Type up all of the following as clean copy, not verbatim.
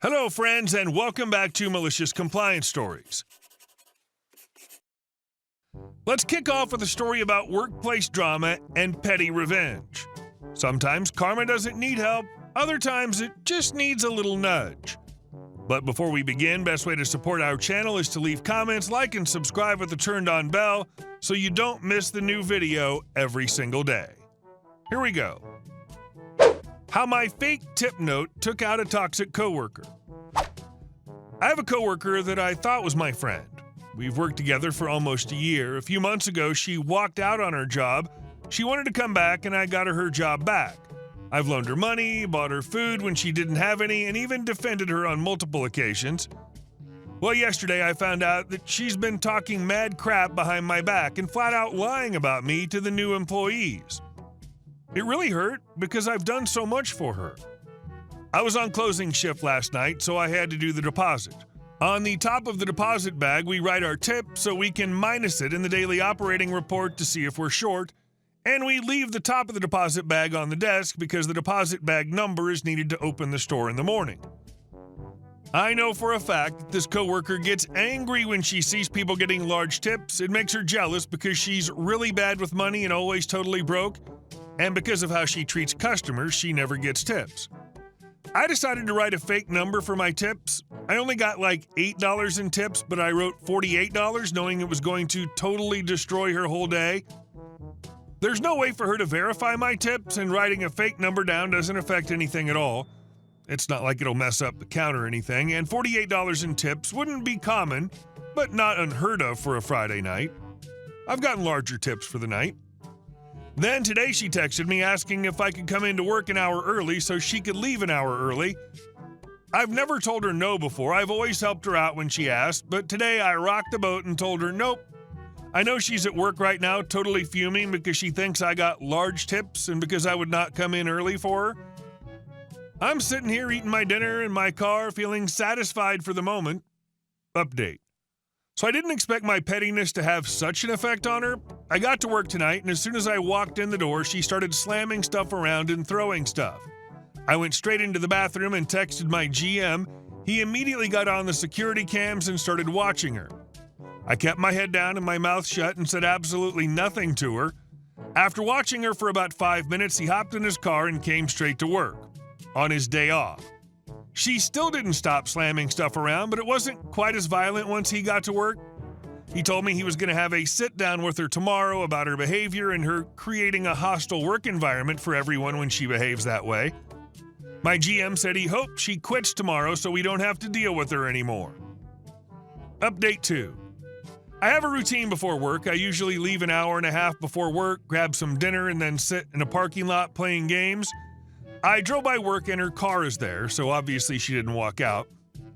Hello, friends, and welcome back to Malicious Compliance Stories. Let's kick off with a story about workplace drama and petty revenge. Sometimes karma doesn't need help, other times it just needs a little nudge. But before we begin, best way to support our channel is to leave comments, like, and subscribe with the turned-on bell so you don't miss the new video every single day. Here we go. How my fake tip note took out a toxic coworker. I have a coworker that I thought was my friend. We've worked together for almost a year. A few months ago, she walked out on her job. She wanted to come back, and I got her job back. I've loaned her money, bought her food when she didn't have any, and even defended her on multiple occasions. Well, yesterday I found out that she's been talking mad crap behind my back and flat out lying about me to the new employees. It really hurt because I've done so much for her. I was on closing shift last night, so I had to do the deposit. On the top of the deposit bag, we write our tip so we can minus it in the daily operating report to see if we're short, and we leave the top of the deposit bag on the desk because the deposit bag number is needed to open the store in the morning. I know for a fact that this coworker gets angry when she sees people getting large tips. It makes her jealous because she's really bad with money and always totally broke, and because of how she treats customers, she never gets tips. I decided to write a fake number for my tips. I only got like $8 in tips, but I wrote $48 knowing it was going to totally destroy her whole day. There's no way for her to verify my tips, and writing a fake number down doesn't affect anything at all. It's not like it'll mess up the count or anything, and $48 in tips wouldn't be common, but not unheard of for a Friday night. I've gotten larger tips for the night. Then today she texted me asking if I could come into work an hour early so she could leave an hour early. I've never told her no before. I've always helped her out when she asked, but today I rocked the boat and told her nope. I know she's at work right now totally fuming because she thinks I got large tips and because I would not come in early for her. I'm sitting here eating my dinner in my car feeling satisfied for the moment. Update. So I didn't expect my pettiness to have such an effect on her. I got to work tonight, and as soon as I walked in the door, she started slamming stuff around and throwing stuff. I went straight into the bathroom and texted my GM. He immediately got on the security cams and started watching her. I kept my head down and my mouth shut and said absolutely nothing to her. After watching her for about 5 minutes, he hopped in his car and came straight to work, on his day off. She still didn't stop slamming stuff around, but it wasn't quite as violent once he got to work. He told me he was going to have a sit-down with her tomorrow about her behavior and her creating a hostile work environment for everyone when she behaves that way. My GM said he hoped she quits tomorrow so we don't have to deal with her anymore. Update 2. I have a routine before work. I usually leave an hour and a half before work, grab some dinner, and then sit in a parking lot playing games. I drove by work and her car is there, so obviously she didn't walk out.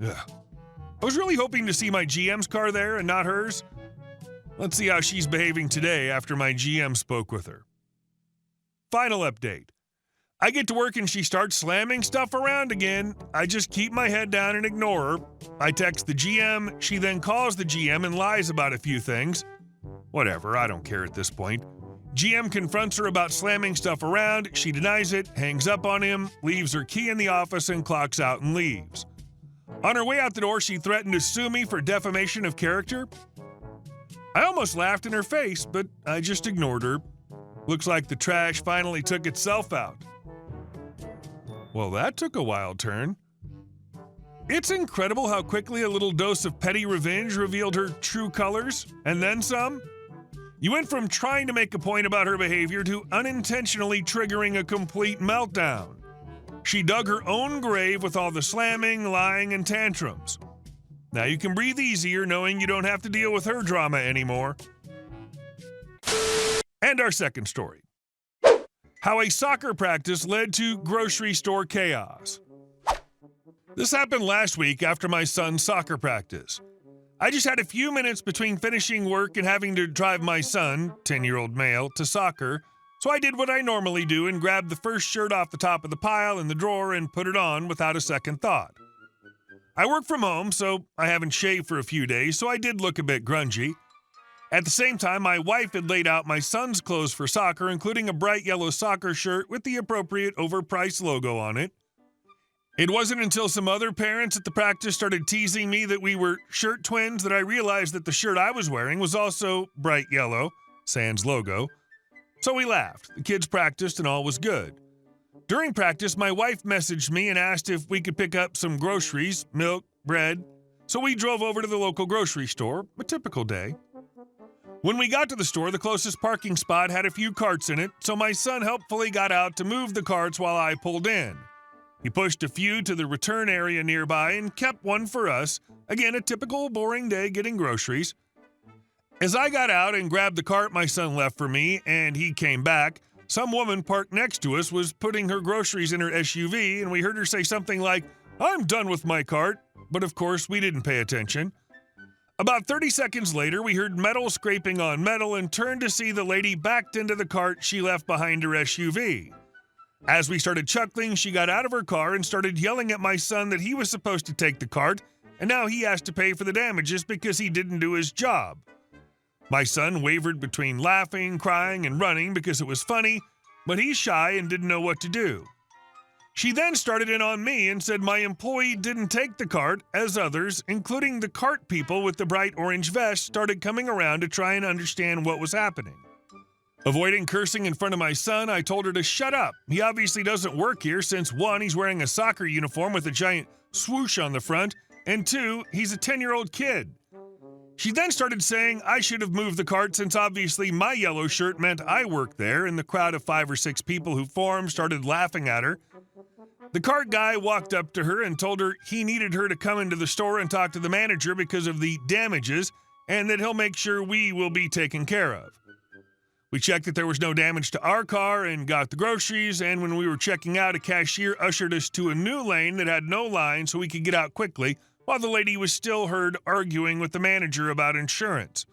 Ugh. I was really hoping to see my GM's car there and not hers. Let's see how she's behaving today after my GM spoke with her. Final update. I get to work and she starts slamming stuff around again. I just keep my head down and ignore her. I text the GM, she then calls the GM and lies about a few things. Whatever, I don't care at this point. GM confronts her about slamming stuff around, she denies it, hangs up on him, leaves her key in the office and clocks out and leaves. On her way out the door, she threatened to sue me for defamation of character. I almost laughed in her face, but I just ignored her. Looks like the trash finally took itself out. Well, that took a wild turn. It's incredible how quickly a little dose of petty revenge revealed her true colors, and then some. You went from trying to make a point about her behavior to unintentionally triggering a complete meltdown. She dug her own grave with all the slamming, lying, and tantrums. Now you can breathe easier knowing you don't have to deal with her drama anymore. And our second story. How a soccer practice led to grocery store chaos. This happened last week after my son's soccer practice. I just had a few minutes between finishing work and having to drive my son, 10-year-old male, to soccer, so I did what I normally do and grabbed the first shirt off the top of the pile in the drawer and put it on without a second thought. I work from home, so I haven't shaved for a few days, so I did look a bit grungy. At the same time, my wife had laid out my son's clothes for soccer, including a bright yellow soccer shirt with the appropriate overpriced logo on it. It wasn't until some other parents at the practice started teasing me that we were shirt twins that I realized that the shirt I was wearing was also bright yellow, sans logo. So we laughed. The kids practiced and all was good. During practice, my wife messaged me and asked if we could pick up some groceries, milk, bread. So we drove over to the local grocery store, a typical day. When we got to the store, the closest parking spot had a few carts in it, so my son helpfully got out to move the carts while I pulled in. He pushed a few to the return area nearby and kept one for us. Again, a typical boring day getting groceries. As I got out and grabbed the cart my son left for me and he came back, some woman parked next to us was putting her groceries in her SUV and we heard her say something like, "I'm done with my cart," but of course we didn't pay attention. About 30 seconds later, we heard metal scraping on metal and turned to see the lady backed into the cart she left behind her SUV. As we started chuckling, she got out of her car and started yelling at my son that he was supposed to take the cart, and now he has to pay for the damages because he didn't do his job. My son wavered between laughing, crying, and running because it was funny, but he's shy and didn't know what to do. She then started in on me and said my employee didn't take the cart, as others, including the cart people with the bright orange vests, started coming around to try and understand what was happening. Avoiding cursing in front of my son, I told her to shut up. He obviously doesn't work here since 1, he's wearing a soccer uniform with a giant swoosh on the front, and 2, he's a 10-year-old kid. She then started saying I should have moved the cart since obviously my yellow shirt meant I worked there, and the crowd of 5 or 6 people who formed started laughing at her. The cart guy walked up to her and told her he needed her to come into the store and talk to the manager because of the damages and that he'll make sure we will be taken care of. We checked that there was no damage to our car and got the groceries, and when we were checking out, a cashier ushered us to a new lane that had no line so we could get out quickly while the lady was still heard arguing with the manager about insurance.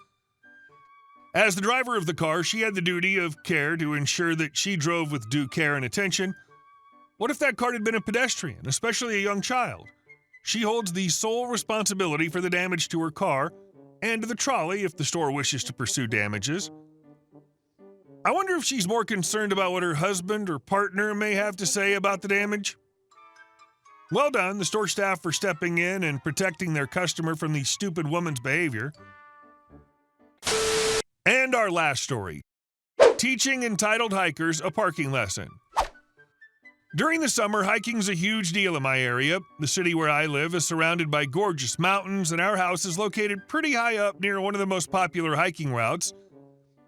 As the driver of the car, she had the duty of care to ensure that she drove with due care and attention. What if that cart had been a pedestrian, especially a young child? She holds the sole responsibility for the damage to her car and to the trolley if the store wishes to pursue damages. I wonder if she's more concerned about what her husband or partner may have to say about the damage. Well done, the store staff, for stepping in and protecting their customer from the stupid woman's behavior. And our last story. Teaching entitled hikers a parking lesson. During the summer, hiking's a huge deal in my area. The city where I live is surrounded by gorgeous mountains, and our house is located pretty high up near one of the most popular hiking routes.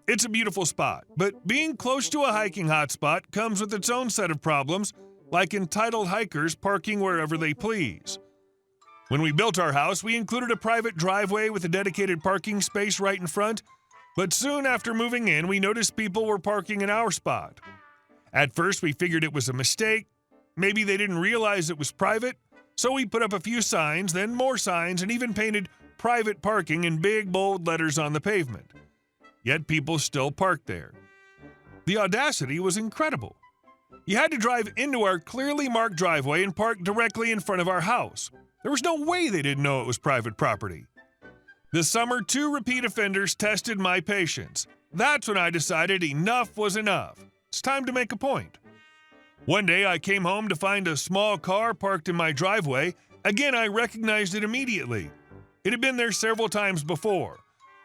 It's a beautiful spot, but being close to a hiking hotspot comes with its own set of problems, like entitled hikers parking wherever they please. When we built our house, we included a private driveway with a dedicated parking space right in front, but soon after moving in, we noticed people were parking in our spot. At first, we figured it was a mistake. Maybe they didn't realize it was private, so we put up a few signs, then more signs, and even painted private parking in big, bold letters on the pavement. Yet people still parked there. The audacity was incredible. You had to drive into our clearly marked driveway and park directly in front of our house. There was no way they didn't know it was private property. This summer, 2 repeat offenders tested my patience. That's when I decided enough was enough. It's time to make a point. One day I came home to find a small car parked in my driveway. Again, I recognized it immediately. It had been there several times before.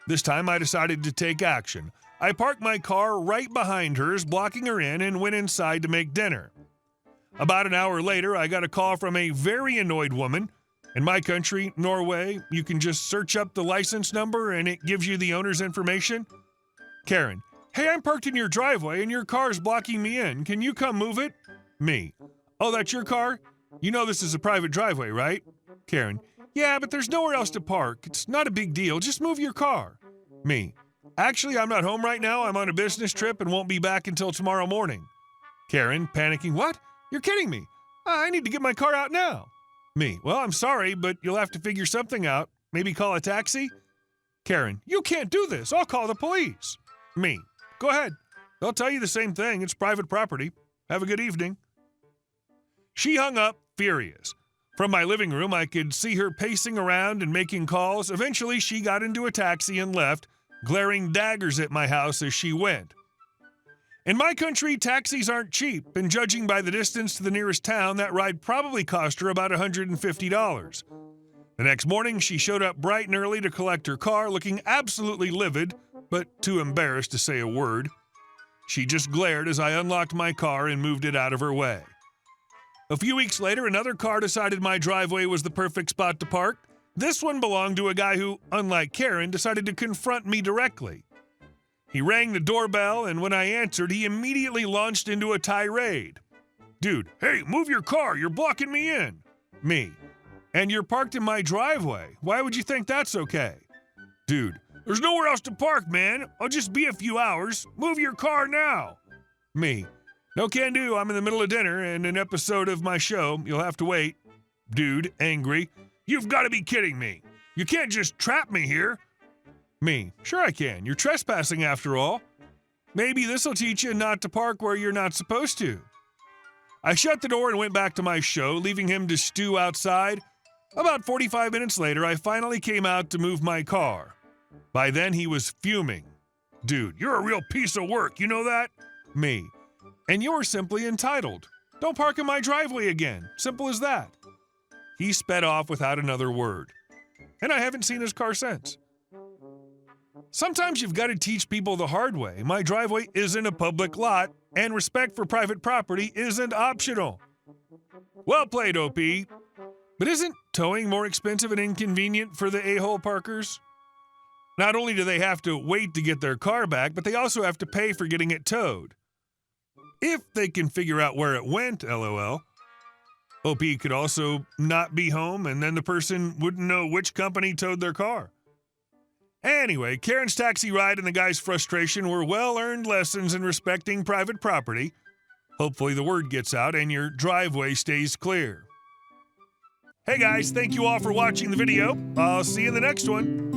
This time I decided to take action. I parked my car right behind hers, blocking her in, and went inside to make dinner. About an hour later, I got a call from a very annoyed woman. In my country, Norway, you can just search up the license number and it gives you the owner's information. Karen: "Hey, I'm parked in your driveway and your car's blocking me in. Can you come move it?" Me: "Oh, that's your car? You know this is a private driveway, right?" Karen: "Yeah, but there's nowhere else to park. It's not a big deal. Just move your car." Me: "Actually, I'm not home right now. I'm on a business trip and won't be back until tomorrow morning." Karen, panicking: "What? You're kidding me. I need to get my car out now." Me: "Well, I'm sorry, but you'll have to figure something out. Maybe call a taxi?" Karen: "You can't do this. I'll call the police." Me: "Go ahead. They'll tell you the same thing. It's private property. Have a good evening." She hung up, furious. From my living room, I could see her pacing around and making calls. Eventually, she got into a taxi and left, glaring daggers at my house as she went. In my country, taxis aren't cheap, and judging by the distance to the nearest town, that ride probably cost her about $150. The next morning, she showed up bright and early to collect her car, looking absolutely livid, but too embarrassed to say a word. She just glared as I unlocked my car and moved it out of her way. A few weeks later, another car decided my driveway was the perfect spot to park. This one belonged to a guy who, unlike Karen, decided to confront me directly. He rang the doorbell, and when I answered, he immediately launched into a tirade. Dude, hey, move your car, you're blocking me in. Me. And you're parked in my driveway. Why would you think that's okay? Dude, there's nowhere else to park, man. I'll just be a few hours. Move your car now. Me. No can do, I'm in the middle of dinner and an episode of my show. You'll have to wait. Dude, angry. You've got to be kidding me. You can't just trap me here. Me. Sure I can. You're trespassing after all. Maybe this'll teach you not to park where you're not supposed to. I shut the door and went back to my show, leaving him to stew outside. About 45 minutes later, I finally came out to move my car. By then, he was fuming. Dude, you're a real piece of work, you know that? Me. And you're simply entitled. Don't park in my driveway again. Simple as that. He sped off without another word. And I haven't seen his car since. Sometimes you've got to teach people the hard way. My driveway isn't a public lot, and respect for private property isn't optional. Well played, OP. But isn't towing more expensive and inconvenient for the a-hole parkers? Not only do they have to wait to get their car back, but they also have to pay for getting it towed. If they can figure out where it went, LOL. OP could also not be home, and then the person wouldn't know which company towed their car. Anyway, Karen's taxi ride and the guy's frustration were well-earned lessons in respecting private property. Hopefully the word gets out and your driveway stays clear. Hey guys, thank you all for watching the video. I'll see you in the next one.